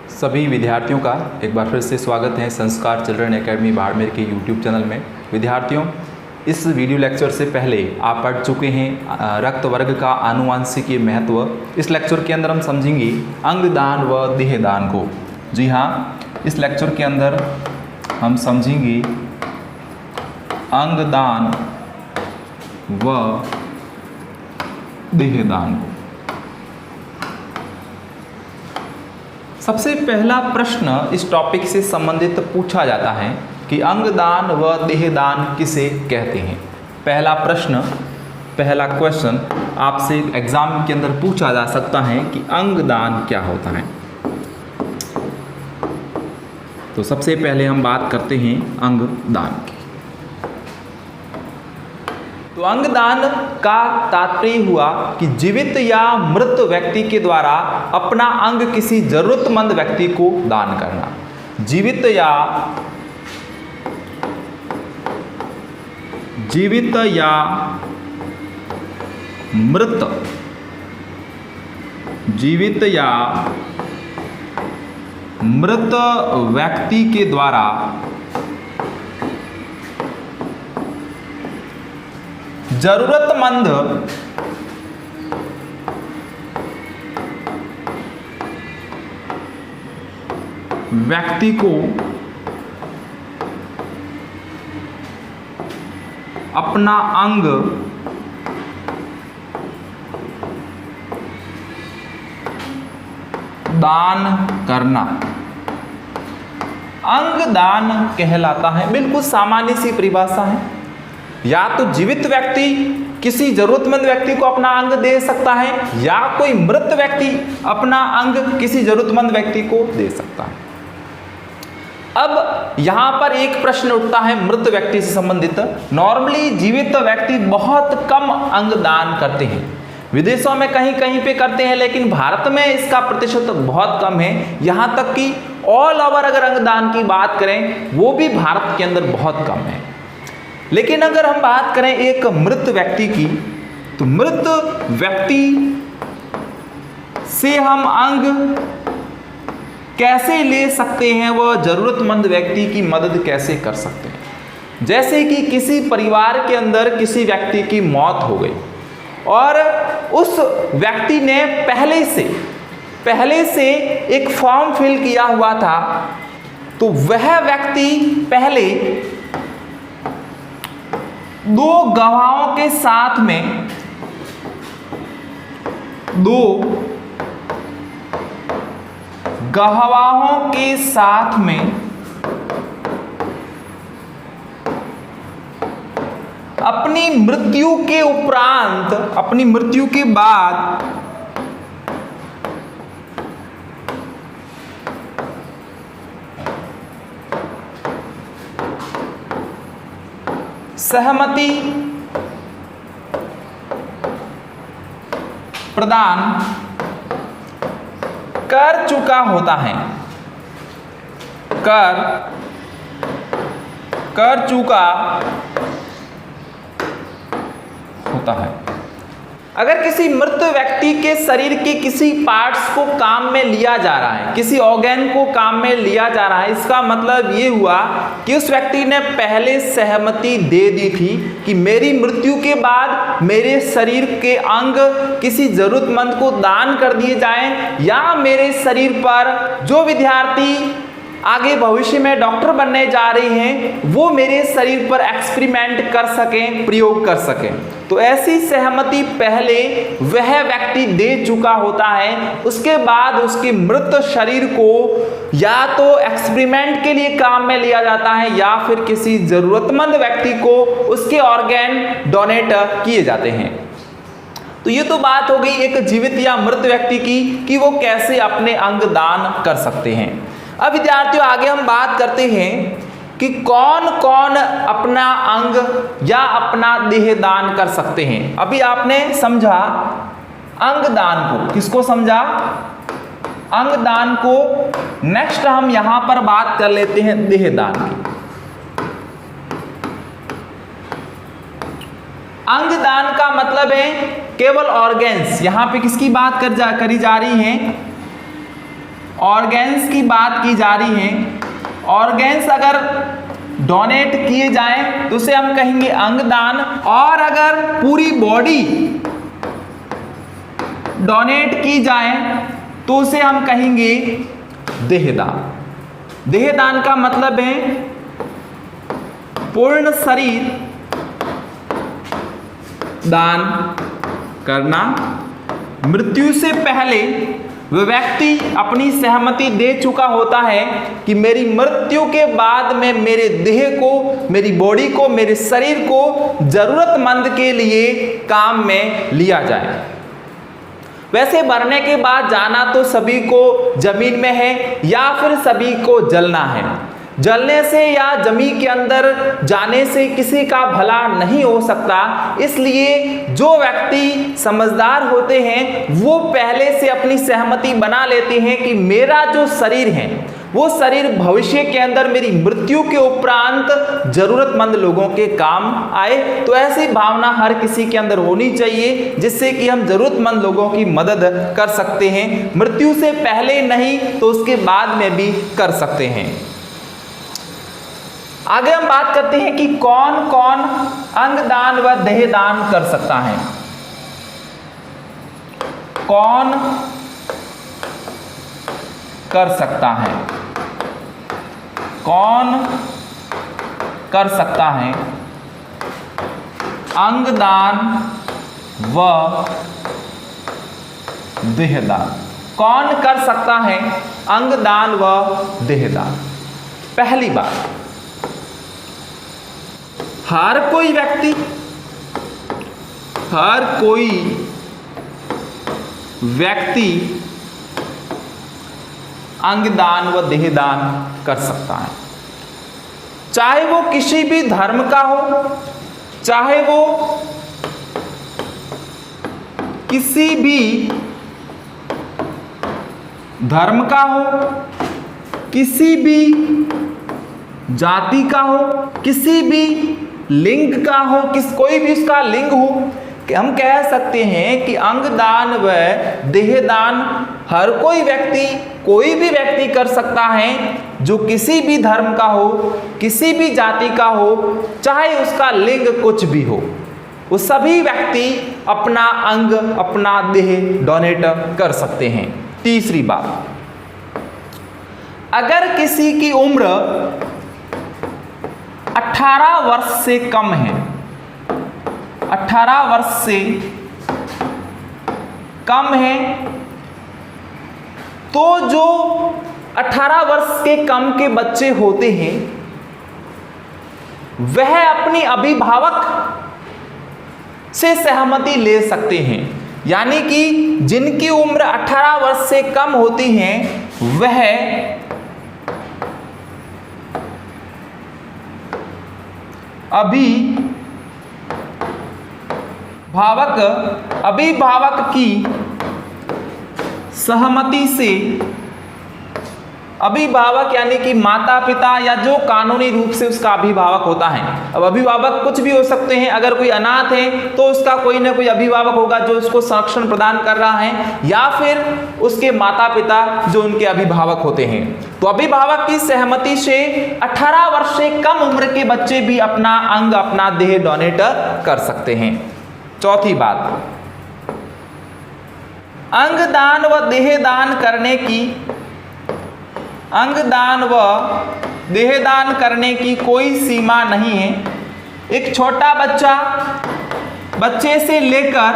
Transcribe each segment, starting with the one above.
सभी विद्यार्थियों का एक बार फिर से स्वागत है संस्कार चिल्ड्रन एकेडमी बाड़मेर के यूट्यूब चैनल में। विद्यार्थियों, इस वीडियो लेक्चर से पहले आप पढ़ चुके हैं रक्त वर्ग का आनुवांशिकीय महत्व। इस लेक्चर के अंदर हम समझेंगे अंगदान व देहदान को। जी हाँ, इस लेक्चर के अंदर हम समझेंगे अंगदान व देहदान को। सबसे पहला प्रश्न इस टॉपिक से संबंधित पूछा जाता है कि अंगदान व देहदान किसे कहते हैं। पहला प्रश्न, पहला क्वेश्चन आपसे एग्जाम के अंदर पूछा जा सकता है कि अंगदान क्या होता है। तो सबसे पहले हम बात करते हैं अंगदान की। तो अंगदान का तात्पर्य हुआ कि जीवित या मृत व्यक्ति के द्वारा अपना अंग किसी जरूरतमंद व्यक्ति को दान करना। जीवित या मृत व्यक्ति के द्वारा जरूरतमंद व्यक्ति को अपना अंग दान करना अंगदान कहलाता है। बिल्कुल सामान्य सी परिभाषा है। या तो जीवित व्यक्ति किसी जरूरतमंद व्यक्ति को अपना अंग दे सकता है या कोई मृत व्यक्ति अपना अंग किसी जरूरतमंद व्यक्ति को दे सकता है। अब यहां पर एक प्रश्न उठता है मृत व्यक्ति से संबंधित। नॉर्मली जीवित व्यक्ति बहुत कम अंग दान करते हैं। विदेशों में कहीं कहीं पे करते हैं, लेकिन भारत में इसका प्रतिशत बहुत कम है। यहां तक कि ऑल ओवर अगर अंगदान की बात करें वो भी भारत के अंदर बहुत कम है। लेकिन अगर हम बात करें एक मृत व्यक्ति की, तो मृत व्यक्ति से हम अंग कैसे ले सकते हैं, वह जरूरतमंद व्यक्ति की मदद कैसे कर सकते हैं। जैसे कि किसी परिवार के अंदर किसी व्यक्ति की मौत हो गई और उस व्यक्ति ने पहले से एक फॉर्म फिल किया हुआ था, तो वह व्यक्ति पहले दो गवाहों के साथ में अपनी मृत्यु के उपरांत, अपनी मृत्यु के बाद सहमति प्रदान कर चुका होता है, कर चुका होता है। अगर किसी मृत व्यक्ति के शरीर के किसी पार्ट्स को काम में लिया जा रहा है, किसी ऑर्गन को काम में लिया जा रहा है, इसका मतलब ये हुआ कि उस व्यक्ति ने पहले सहमति दे दी थी कि मेरी मृत्यु के बाद मेरे शरीर के अंग किसी जरूरतमंद को दान कर दिए जाएं, या मेरे शरीर पर जो विद्यार्थी आगे भविष्य में डॉक्टर बनने जा रहे हैं वो मेरे शरीर पर एक्सपेरिमेंट कर सकें, प्रयोग कर सकें। तो ऐसी सहमति पहले वह व्यक्ति दे चुका होता है। उसके बाद उसके मृत शरीर को या तो एक्सपेरिमेंट के लिए काम में लिया जाता है या फिर किसी जरूरतमंद व्यक्ति को उसके ऑर्गन डोनेट किए जाते हैं। तो ये तो बात हो गई एक जीवित या मृत व्यक्ति की कि वो कैसे अपने अंग दान कर सकते हैं। अब विद्यार्थियों आगे हम बात करते हैं कि कौन कौन अपना अंग या अपना देह दान कर सकते हैं। अभी आपने समझा अंगदान को, किसको समझा? अंगदान को। नेक्स्ट हम यहां पर बात कर लेते हैं देहदान की। अंगदान का मतलब है केवल ऑर्गेन्स। यहां पे किसकी बात करी जा रही है? ऑर्गेन्स की बात की जा रही है, ऑर्गेन्स अगर डोनेट किए जाएं तो उसे हम कहेंगे अंगदान, और अगर पूरी बॉडी डोनेट की जाए तो उसे हम कहेंगे देहदान। देहदान का मतलब है पूर्ण शरीर दान करना। मृत्यु से पहले वह व्यक्ति अपनी सहमति दे चुका होता है कि मेरी मृत्यु के बाद में मेरे देह को, मेरी बॉडी को, मेरे शरीर को जरूरतमंद के लिए काम में लिया जाए। वैसे मरने के बाद जाना तो सभी को जमीन में है या फिर सभी को जलना है। जलने से या जमीन के अंदर जाने से किसी का भला नहीं हो सकता, इसलिए जो व्यक्ति समझदार होते हैं वो पहले से अपनी सहमति बना लेते हैं कि मेरा जो शरीर है वो शरीर भविष्य के अंदर मेरी मृत्यु के उपरांत जरूरतमंद लोगों के काम आए। तो ऐसी भावना हर किसी के अंदर होनी चाहिए जिससे कि हम जरूरतमंद लोगों की मदद कर सकते हैं, मृत्यु से पहले नहीं तो उसके बाद में भी कर सकते हैं। आगे हम बात करते हैं कि कौन कौन अंगदान व देहदान कर सकता है। कौन कर सकता है? कौन कर सकता है अंगदान व देहदान? कौन कर सकता है अंगदान व देहदान? पहली बात, हर कोई व्यक्ति अंगदान व देहदान कर सकता है, चाहे वो किसी भी धर्म का हो, चाहे वो किसी भी धर्म का हो, किसी भी जाति का हो, किसी भी लिंग का हो, कोई भी उसका लिंग हो, कि हम कह सकते हैं कि अंगदान व देहदान हर कोई व्यक्ति, कोई भी व्यक्ति कर सकता है जो किसी भी धर्म का हो, किसी भी जाति का हो, चाहे उसका लिंग कुछ भी हो, वो सभी व्यक्ति अपना अंग, अपना देह डोनेट कर सकते हैं। तीसरी बात, अगर किसी की उम्र 18 वर्ष से कम है, 18 वर्ष से कम है, तो जो 18 वर्ष के कम के बच्चे होते हैं वह अपनी अभिभावक से सहमति ले सकते हैं। यानी कि जिनकी उम्र 18 वर्ष से कम होती है वह अभिभावक की सहमति से, अभिभावक यानी कि माता पिता या जो कानूनी रूप से उसका अभिभावक होता है। अब अभिभावक कुछ भी हो सकते हैं, अगर कोई अनाथ है तो उसका कोई ना कोई अभिभावक होगा जो उसको संरक्षण प्रदान कर रहा है, या फिर उसके माता पिता जो उनके अभिभावक होते हैं। तो अभिभावक की सहमति से 18 वर्ष से कम उम्र के बच्चे भी अपना अंग, अपना देह डोनेट कर सकते हैं। चौथी बात, अंगदान व देहदान करने की कोई सीमा नहीं है। एक छोटा बच्चे से लेकर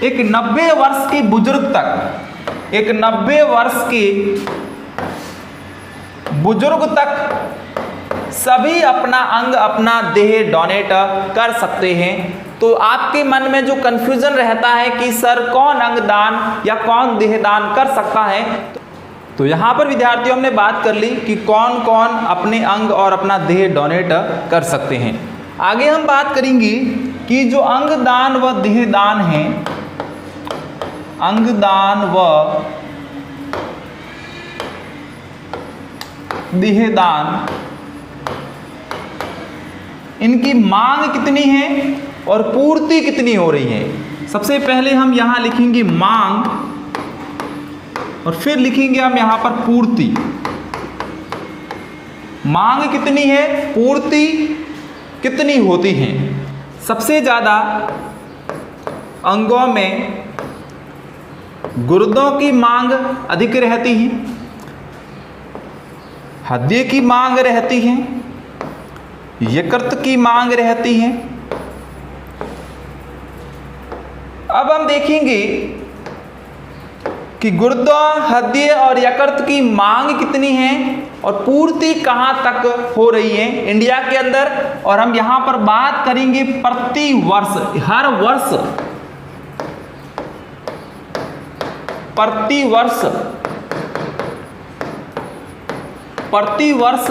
एक 90 वर्ष के बुजुर्ग तक, एक 90 वर्ष के बुजुर्ग तक सभी अपना अंग, अपना देह डोनेट कर सकते हैं। तो आपके मन में जो कंफ्यूजन रहता है कि सर कौन अंगदान या कौन देहदान कर सकता है, तो यहाँ पर विद्यार्थियों हमने बात कर ली कि कौन कौन अपने अंग और अपना देह डोनेट कर सकते हैं। आगे हम बात करेंगे कि जो अंगदान व देहदान है, अंगदान व देहदान, इनकी मांग कितनी है और पूर्ति कितनी हो रही है। सबसे पहले हम यहाँ लिखेंगे मांग और फिर लिखेंगे हम यहाँ पर पूर्ति। मांग कितनी है, पूर्ति कितनी होती है। सबसे ज़्यादा अंगों में गुर्दों की मांग अधिक रहती है, हृदय की मांग रहती है, यकृत की मांग रहती है। अब हम देखेंगे कि गुर्दों, हृदय और यकृत की मांग कितनी है और पूर्ति कहां तक हो रही है इंडिया के अंदर। और हम यहां पर बात करेंगे प्रति वर्ष, हर वर्ष, प्रति वर्ष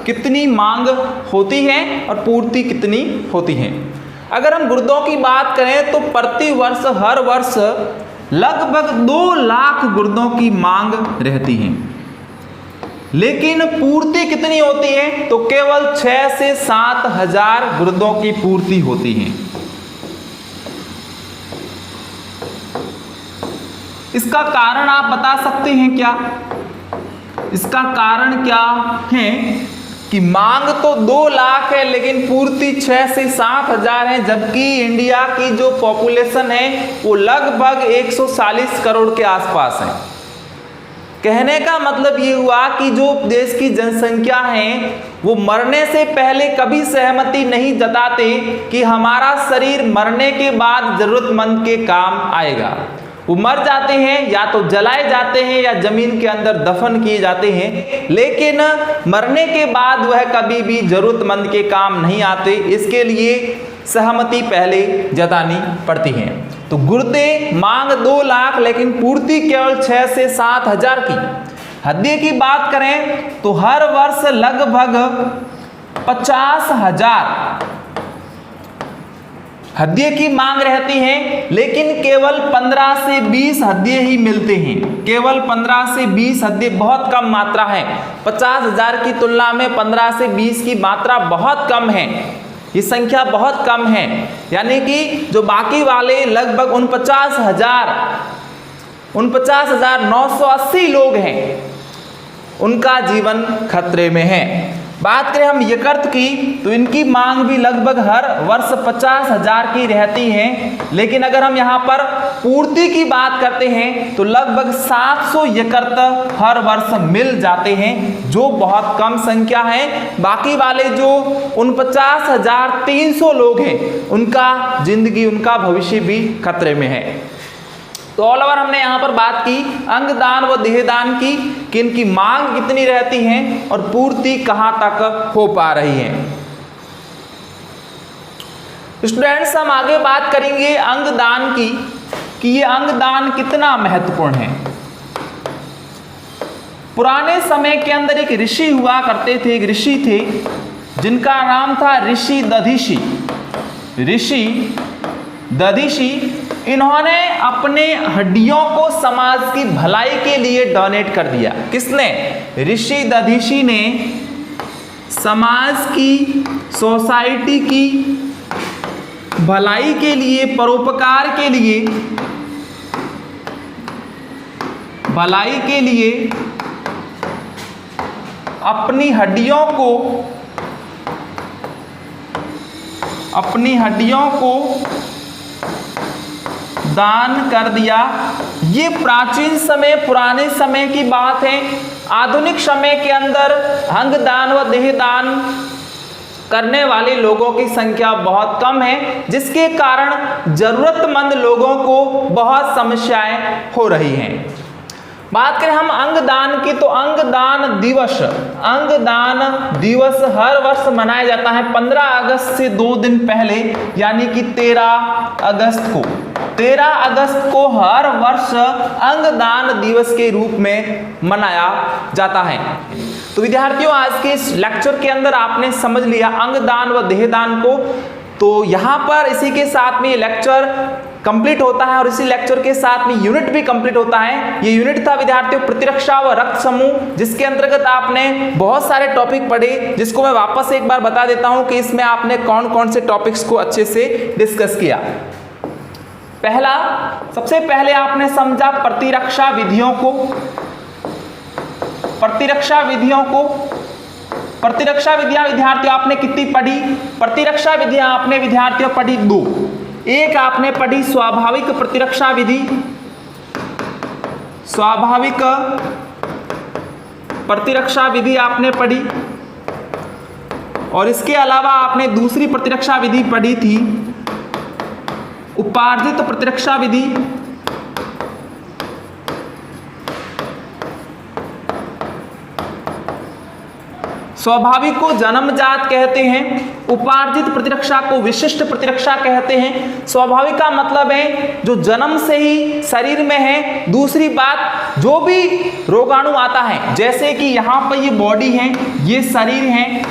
कितनी मांग होती है और पूर्ति कितनी होती है। अगर हम गुर्दों की बात करें तो प्रति वर्ष, हर वर्ष लगभग 2 लाख गुर्दों की मांग रहती है, लेकिन पूर्ति कितनी होती है तो केवल 6 से 7 हजार गुर्दों की पूर्ति होती है। इसका कारण आप बता सकते हैं क्या? इसका कारण क्या है कि मांग तो 2 लाख है लेकिन पूर्ति 6 से 7 हजार है, जबकि इंडिया की जो पॉपुलेशन है वो लगभग 140 करोड़ के आसपास है। कहने का मतलब ये हुआ कि जो देश की जनसंख्या है वो मरने से पहले कभी सहमति नहीं जताते कि हमारा शरीर मरने के बाद जरूरतमंद के काम आएगा। वो मर जाते हैं, या तो जलाए जाते हैं या जमीन के अंदर दफन किए जाते हैं, लेकिन मरने के बाद वह कभी भी जरूरतमंद के काम नहीं आते। इसके लिए सहमति पहले जतानी पड़ती है। तो गुर्दे मांग 2 लाख लेकिन पूर्ति केवल 6 से 7 हजार की। हृदय की बात करें तो हर वर्ष लगभग 50 हजार हृदय की मांग रहती है, लेकिन केवल 15 से 20 हृदय ही मिलते हैं। केवल 15 से 20 हृदय बहुत कम मात्रा है। 50 हजार की तुलना में 15 से 20 की मात्रा बहुत कम है, ये संख्या बहुत कम है। यानी कि जो बाकी वाले लगभग 49,980 लोग हैं, उनका जीवन खतरे में है। बात करें हम यकृत की तो इनकी मांग भी लगभग हर वर्ष 50 हजार की रहती है, लेकिन अगर हम यहाँ पर पूर्ति की बात करते हैं तो लगभग 700 यकृत हर वर्ष मिल जाते हैं, जो बहुत कम संख्या है। बाकी वाले जो 49,300 लोग हैं, उनका जिंदगी, उनका भविष्य भी खतरे में है। तो ऑल ओवर हमने यहाँ पर बात की अंगदान व देहदान की, कि इनकी मांग कितनी रहती है और पूर्ति कहाँ तक हो पा रही है। स्टूडेंट्स, हम आगे बात करेंगे अंगदान की, कि ये अंगदान कितना महत्वपूर्ण है। पुराने समय के अंदर एक ऋषि हुआ करते थे, एक ऋषि थे जिनका नाम था ऋषि दधीचि। ऋषि दधीचि, इन्होंने अपने हड्डियों को समाज की भलाई के लिए डोनेट कर दिया। किसने? ऋषि दधीचि ने समाज की, सोसाइटी की भलाई के लिए, परोपकार के लिए, भलाई के लिए अपनी हड्डियों को दान कर दिया। ये प्राचीन समय, पुराने समय की बात है। आधुनिक समय के अंदर अंगदान व देहदान करने वाले लोगों की संख्या बहुत कम है, जिसके कारण जरूरतमंद लोगों को बहुत समस्याएं हो रही हैं। बात करें हम अंगदान की तो अंगदान दिवस हर वर्ष मनाया जाता है 15 अगस्त से 2 दिन पहले, यानी कि 13 अगस्त को हर वर्ष अंगदान दिवस के रूप में मनाया जाता है। तो विद्यार्थियों, आज के इस लेक्चर के अंदर आपने समझ लिया अंगदान व देहदान को। तो यहाँ पर इसी के साथ में ये लेक्चर कंप्लीट होता है और इसी लेक्चर के साथ में यूनिट भी कंप्लीट होता है। ये यूनिट था विद्यार्थियों प्रतिरक्षा व रक्त समूह, जिसके अंतर्गत आपने बहुत सारे टॉपिक पढ़े, जिसको मैं वापस एक बार बता देता हूँ कि इसमें आपने कौन कौन से टॉपिक्स को अच्छे से डिस्कस किया। पहला, सबसे पहले आपने समझा प्रतिरक्षा विधियों को। प्रतिरक्षा विधियां विद्यार्थियों आपने कितनी पढ़ी? प्रतिरक्षा विधियां आपने विद्यार्थियों पढ़ी 2। एक आपने पढ़ी स्वाभाविक प्रतिरक्षा विधि, स्वाभाविक प्रतिरक्षा विधि आपने पढ़ी, और इसके अलावा आपने दूसरी प्रतिरक्षा विधि पढ़ी थी उपार्जित प्रतिरक्षा विधि। स्वाभाविक को जन्मजात कहते हैं, उपार्जित प्रतिरक्षा को विशिष्ट प्रतिरक्षा कहते हैं। स्वाभाविक का मतलब है जो जन्म से ही शरीर में है। दूसरी बात, जो भी रोगाणु आता है, जैसे कि यहाँ पर ये बॉडी है, ये शरीर है,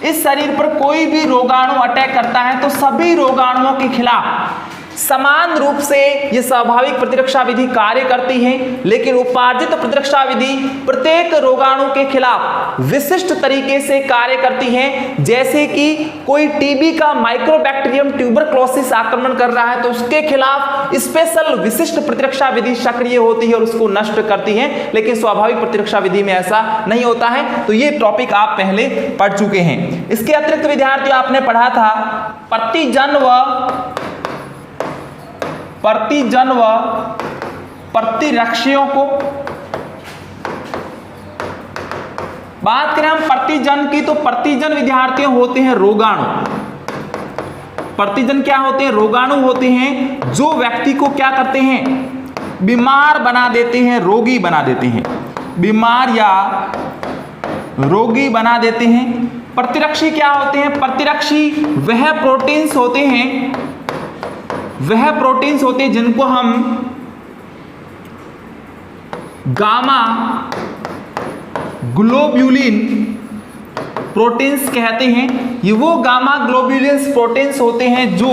इस शरीर पर कोई भी रोगाणु अटैक करता है तो सभी रोगाणुओं के खिलाफ समान रूप से ये स्वाभाविक प्रतिरक्षा विधि कार्य करती है। लेकिन उपार्जित प्रतिरक्षा विधि प्रत्येक रोगाणु के खिलाफ विशिष्ट तरीके से कार्य करती है। जैसे कि कोई टीबी का माइक्रोबैक्टीरियम ट्यूबरक्लोसिस आक्रमण कर रहा है तो उसके खिलाफ स्पेशल विशिष्ट प्रतिरक्षा विधि सक्रिय होती है और उसको नष्ट करती है। लेकिन स्वाभाविक प्रतिरक्षा विधि में ऐसा नहीं होता है। तो ये टॉपिक आप पहले पढ़ चुके हैं। इसके अतिरिक्त विद्यार्थियों आपने पढ़ा था प्रतिजन व प्रतिरक्षियों को। बात करें हम प्रतिजन की तो प्रतिजन विद्यार्थियों होते हैं रोगाणु। प्रतिजन क्या होते हैं? रोगाणु होते हैं जो व्यक्ति को क्या करते हैं? बीमार बना देते हैं, रोगी बना देते हैं, बीमार या रोगी बना देते हैं। प्रतिरक्षी क्या होते हैं? प्रतिरक्षी वह प्रोटीन्स होते हैं जिनको हम गामा ग्लोब्यूलिन प्रोटीन्स कहते हैं। ये वो गामा ग्लोब्यूलिन प्रोटीन्स होते हैं जो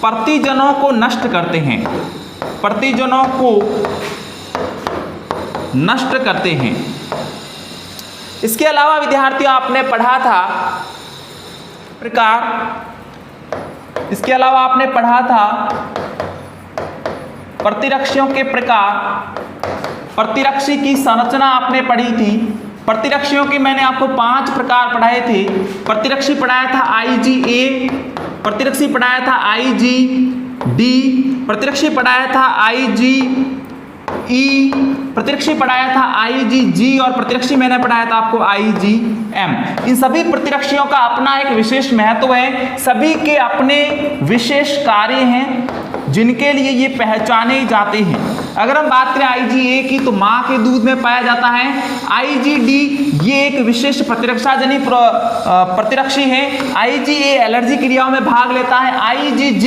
प्रतिजनों को नष्ट करते हैं, प्रतिजनों को नष्ट करते हैं। इसके अलावा विद्यार्थियों आपने पढ़ा था प्रतिरक्षियों के प्रकार। प्रतिरक्षी की संरचना आपने पढ़ी थी। प्रतिरक्षियों के मैंने आपको 5 प्रकार पढ़ाए थे। प्रतिरक्षी पढ़ाया था IgA, प्रतिरक्षी पढ़ाया था IgD, प्रतिरक्षी पढ़ाया था IgE, प्रतिरक्षी पढ़ाया था IgG और प्रतिरक्षी मैंने पढ़ाया था आपको IgM। इन सभी प्रतिरक्षियों का अपना एक विशेष महत्व है, सभी के अपने विशेष कार्य हैं जिनके लिए ये पहचाने जाते हैं। अगर हम बात करें IgA की तो मां के दूध में पाया जाता है। IgD ये एक विशिष्ट प्रतिरक्षाजनी प्रतिरक्षी है। IgA एलर्जी क्रियाओं में भाग लेता है। IgG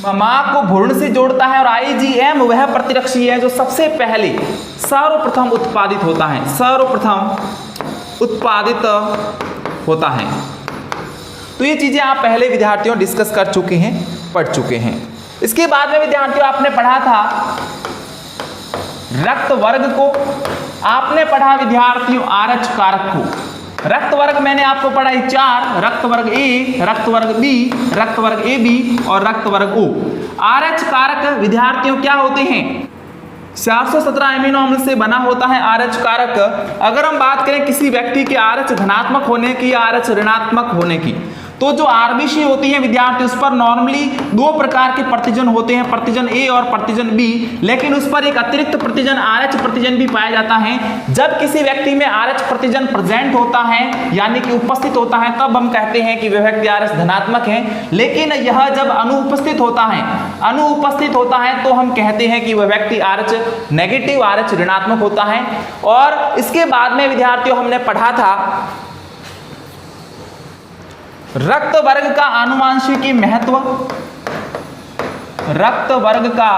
मां को भ्रूण से जोड़ता है और IgM वह प्रतिरक्षी है जो सबसे पहले सर्वप्रथम उत्पादित होता है। तो ये चीजें आप पहले विद्यार्थियों डिस्कस कर चुके हैं, पढ़ चुके हैं। इसके बाद में विद्यार्थियों आपने पढ़ा था रक्त वर्ग को। आपने पढ़ा विद्यार्थियों RH कारक को। रक्त वर्ग मैंने आपको पढ़ा 4, रक्त वर्ग A, रक्त वर्ग B, रक्त वर्ग AB और रक्त वर्ग O। RH कारक विद्यार्थियों क्या होते हैं? 417 एमिनो अम्ल से बना होता है RH कारक। अगर हम बात करें किसी व्यक्ति के RH धनात्मक होने की या RH ऋणात्मक होने की, तो जो RBC होती है विद्यार्थी उस पर नॉर्मली 2 प्रकार के प्रतिजन होते हैं, प्रतिजन A और प्रतिजन B। लेकिन उस पर एक अतिरिक्त प्रतिजन RH प्रतिजन भी पाया जाता है। जब किसी व्यक्ति में RH प्रतिजन प्रेजेंट होता है यानी कि उपस्थित होता है तब हम कहते हैं कि वह व्यक्ति RH धनात्मक है। लेकिन यह जब अनुपस्थित होता है तो हम कहते हैं कि वह व्यक्ति RH नेगेटिव, RH ऋणात्मक होता है। और इसके बाद में विद्यार्थियों हमने पढ़ा था रक्त वर्ग का आनुवांशिकी महत्व। रक्त वर्ग का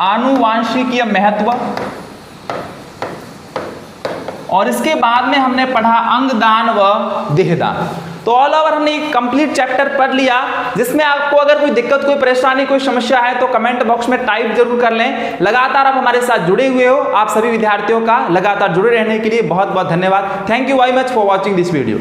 आनुवांशिकीय महत्व। और इसके बाद में हमने पढ़ा अंगदान व देहदान। तो ऑल ओवर हमने एक कंप्लीट चैप्टर पढ़ लिया, जिसमें आपको अगर कोई दिक्कत, कोई परेशानी, कोई समस्या है तो कमेंट बॉक्स में टाइप जरूर कर लें। लगातार आप हमारे साथ जुड़े हुए हो, आप सभी विद्यार्थियों का लगातार जुड़े रहने के लिए बहुत बहुत धन्यवाद। Thank you very much for watching this video.